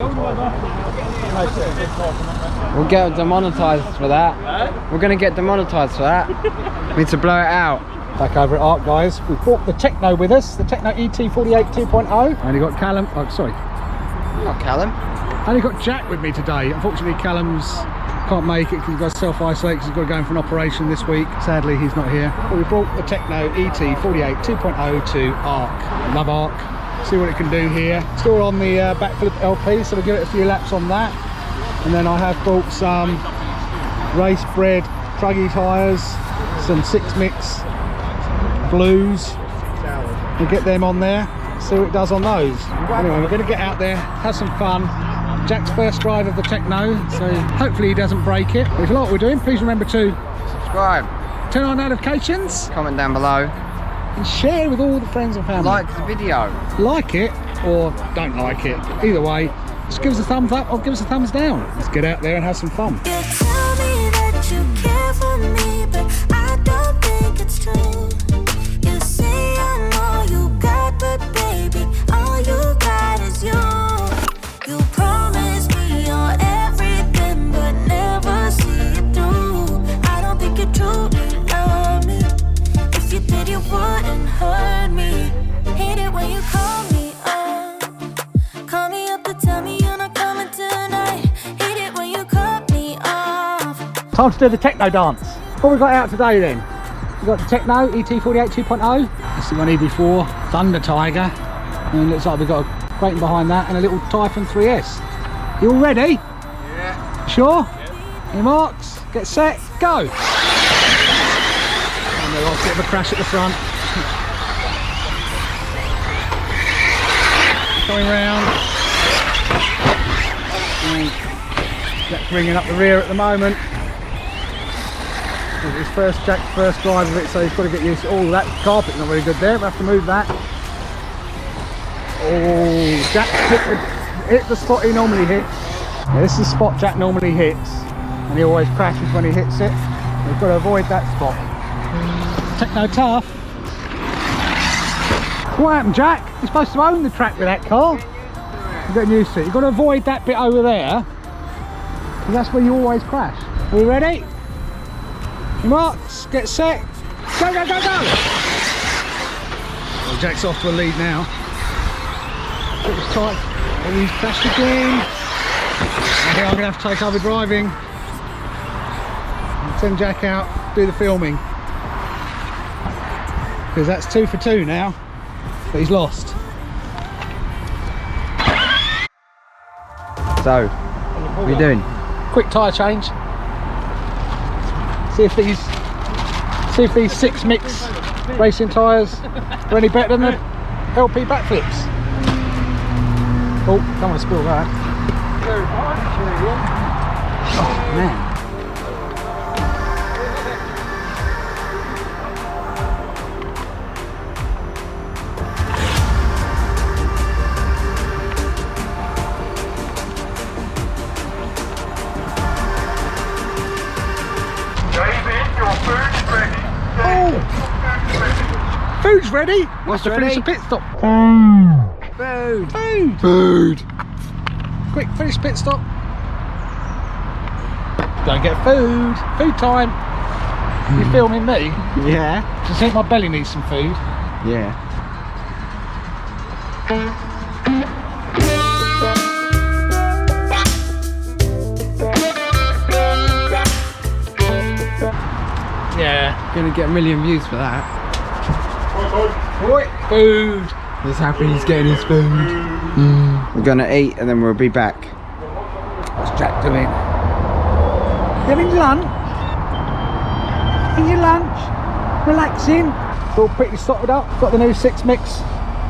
We'll get demonetised for that. We're going to get demonetised for that. We need to blow it out. Back over at Arc, guys. We've brought the Tekno with us, the Tekno ET48 2.0. Only got Callum, oh sorry. Not Callum. Only got Jack with me today. Unfortunately, Callum's can't make it because he's got to self-isolate because he's got to go in for an operation this week. Sadly, he's not here. But we brought the Tekno ET48 2.0 to Arc. Love Arc. See what it can do here. Still on the backflip LP, so we'll give it a few laps on that. And then I have brought some race bred Truggy tyres, some 6-mix blues. We'll get them on there, see what it does on those. Anyway, we're going to get out there, have some fun. Jack's first drive of the Tekno, so hopefully he doesn't break it. If you like what we're doing, please remember to subscribe, turn on notifications, comment down below, and share with all the friends and family. Like the video. Like it or don't like it. Either way, just give us a thumbs up or give us a thumbs down. Let's get out there and have some fun. You tell me that you care for me, but I don't think it's true. You say I'm all you got, but baby, all you got is you. You promise me you're everything, but never see it through. I don't think you truly love me. If you did, you wouldn't hurt me. Hate it when you call me up. Call me up to tell me you're not coming tonight. Hate it when you cut me off. Time to do the Tekno dance. What we got out today then? We've got the Tekno ET48 2.0. That's the one EB4 Thunder Tiger. And it looks like we've got a Kraton behind that and a little Typhon 3S. You all ready? Yeah. Sure? Yeah. Your marks, get set, go! And we've got a bit of a crash at the front. Going round. Jack's bringing up the rear at the moment. It's Jack's first drive of it, so he's got to get used to. Oh, that carpet's not very good there. We'll have to move that. Oh, Jack hit the spot he normally hits. Yeah, this is the spot Jack normally hits, and he always crashes when he hits it. We've got to avoid that spot. Tekno tough. What happened, Jack? You're supposed to own the track with that car. You're getting used to it. You've got to avoid that bit over there, because that's where you always crash. Are you ready? Marks, get set, go, go, go, go! Well, Jack's off to a lead now. It was tight, and he's crashed again. I think I'm going to have to take over driving and send Jack out, do the filming. Because that's 2 for 2 now, but he's lost. So, what are you doing? Quick tyre change. See if these 6-mix racing tyres are any better than the LP backflips. Oh, don't want to spill that. Oh man. Food's ready. What's to finish the pit stop? Food. Food. Food. Quick, finish pit stop. Go and get food. Food time. You filming me? Yeah. Do you think my belly needs some food? Yeah. Yeah. Gonna get a million views for that. Food. He's happy he's getting his food. We're gonna eat and then we'll be back. What's Jack doing? Having lunch? Having your lunch? Relaxing? It's all pretty sorted up. Got the new 6-mix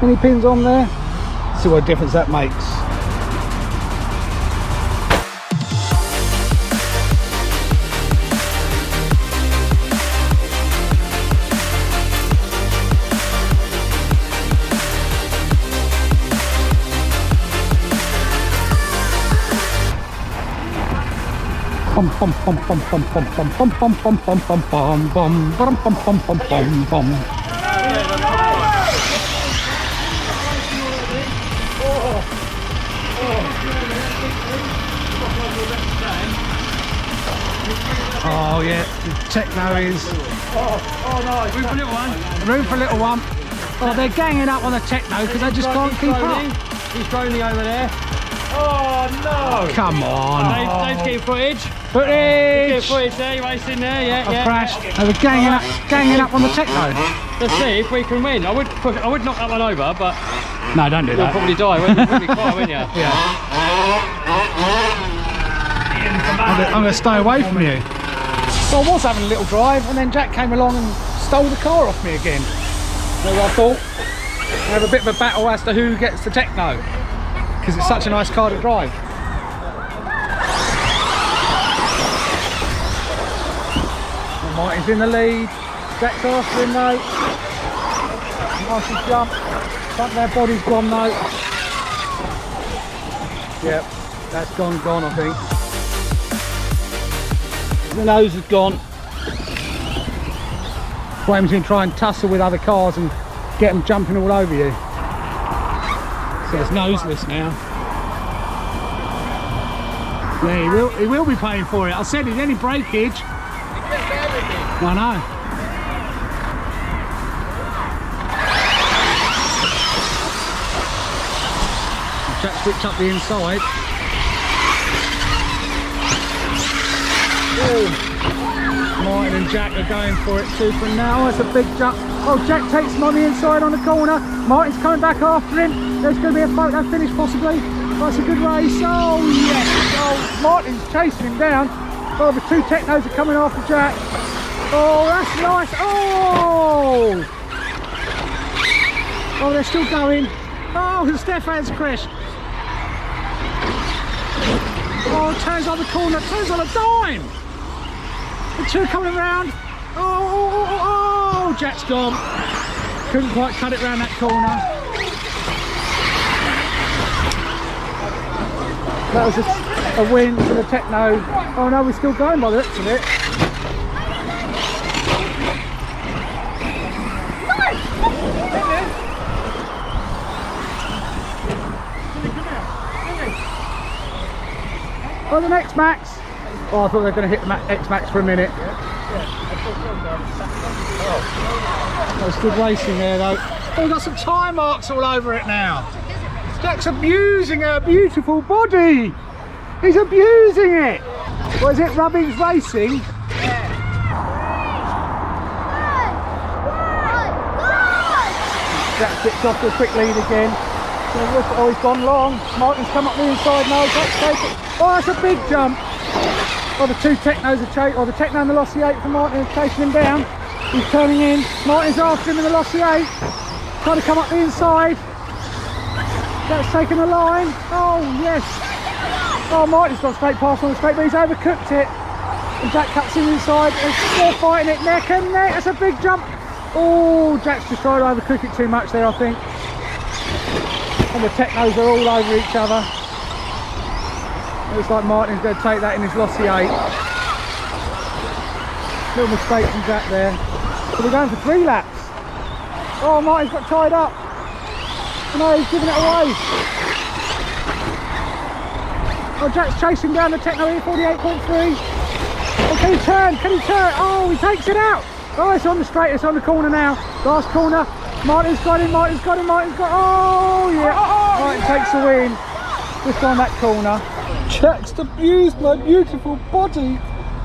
mini pins on there. See what difference that makes. Bum bum bum bum bum bum bum bum bum bum bum bum bum bum bum bum bum bum bum. Oh yeah, the Tekno is... Oh no, room for a little one. Room for a little one. Oh, they're ganging up on the Tekno because they just can't keep up. He's droning over there. Oh no! Come on. Dave's getting footage. Footage! Getting footage there, you're racing there, yeah. Crashed. They were ganging up on the Tekno. Let's see if we can win. I would knock that one over, but No, don't do you'll that. probably die, wouldn't you? Wouldn't you? Yeah. I'm going to stay away from you. So I was having a little drive and then Jack came along and stole the car off me again. So I thought we have a bit of a battle as to who gets the Tekno, because it's such a nice car to drive. And Martin's in the lead. Jack's after him though. Nice jump. Front their body's gone though. Yep, that's gone I think. The nose is gone. Graham's going to try and tussle with other cars and get them jumping all over you. So it's noseless now. Yeah, he will be paying for it. I said it's any breakage. I know. Jack switched up the inside. Oh. Martin and Jack are going for it too for now. That's a big jump. Oh, Jack takes him on the inside on the corner. Martin's coming back after him. There's going to be a photo finish possibly. That's a good race. Oh yes. Oh, Martin's chasing him down. Oh, the two Teknos are coming after Jack. Oh, that's nice. Oh. Oh, they're still going. Oh, Stefan's crashed. Oh, turns on the corner. Turns on a dime. The two coming around. Oh, Jack's gone. Couldn't quite cut it round that corner. That was a win for the Tekno. Oh no, we're still going by the looks of it. Oh, the next Max. Oh, I thought they were going to hit the X-Max for a minute. That's good racing there though. Oh, we've got some tyre marks all over it now. Jack's abusing her beautiful body. He's abusing it. What is it, Rubbings Racing? Jack gets off to a quick lead again. Oh, he's gone long. Martin's come up the inside now. Jack's taken. Oh, that's a big jump. Oh, the two Teknos are chasing, or the Tekno and the Lossy 8 for Martin is chasing him down. He's turning in. Martin's after him in the Lossy 8. Trying to come up the inside. That's taken a line. Oh, yes. Oh, Martin's got straight past on the straight, but he's overcooked it. And Jack cuts him inside. They're fighting it neck and neck. That's a big jump. Oh, Jack's just tried to overcook it too much there, I think. And the Teknos are all over each other. Looks like Martin's going to take that in his Lossy 8. Little mistake from Jack there. So we're going for 3 laps. Oh, Martin's got tied up. No, he's giving it away. Oh, Jack's chasing down the Tekno ET48 2.0. Oh, can he turn? Can he turn? Oh, he takes it out. Oh, it's on the straight. It's on the corner now. Last corner. Martin's got him. Martin's got him. Martin's got. Oh, yeah. Martin takes the win. Just on that corner. Jack's abused my beautiful body.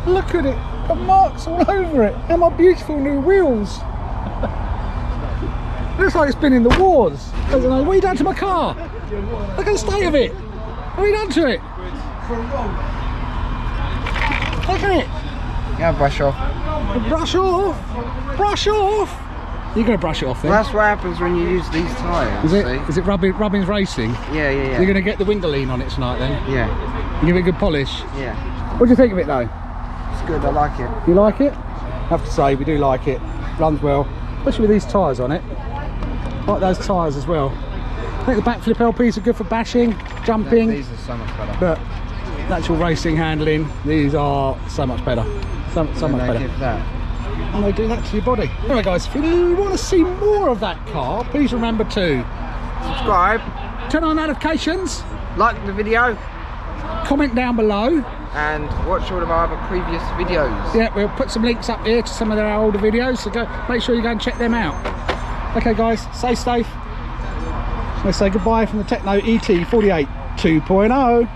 Look at it. The marks all over it. And my beautiful new wheels. Looks like it's been in the wars. I don't know. What have you done to my car? Look at the state of it. What have you done to it? Look at it. Yeah, brush off. Brush off. Brush off. You're going to brush it off then? Well, that's what happens when you use these tyres. Is it Rubbings Racing? Yeah. You're going to get the window lean on it tonight then? Yeah. You give it a good polish? Yeah. What do you think of it though? It's good, I like it. You like it? I have to say, we do like it. Runs well, especially with these tyres on it. I like those tyres as well. I think the backflip LPs are good for bashing, jumping. These are so much better. But actual racing handling, these are so much better. So much better. Give that. And they do that to your body. Anyway guys, if you want to see more of that car, please remember to subscribe, turn on notifications, like the video, comment down below, and watch all of our other previous videos. Yeah, we'll put some links up here to some of their older videos, so go, make sure you go and check them out. Okay guys, stay safe. Let's say goodbye from the Tekno ET48 2.0.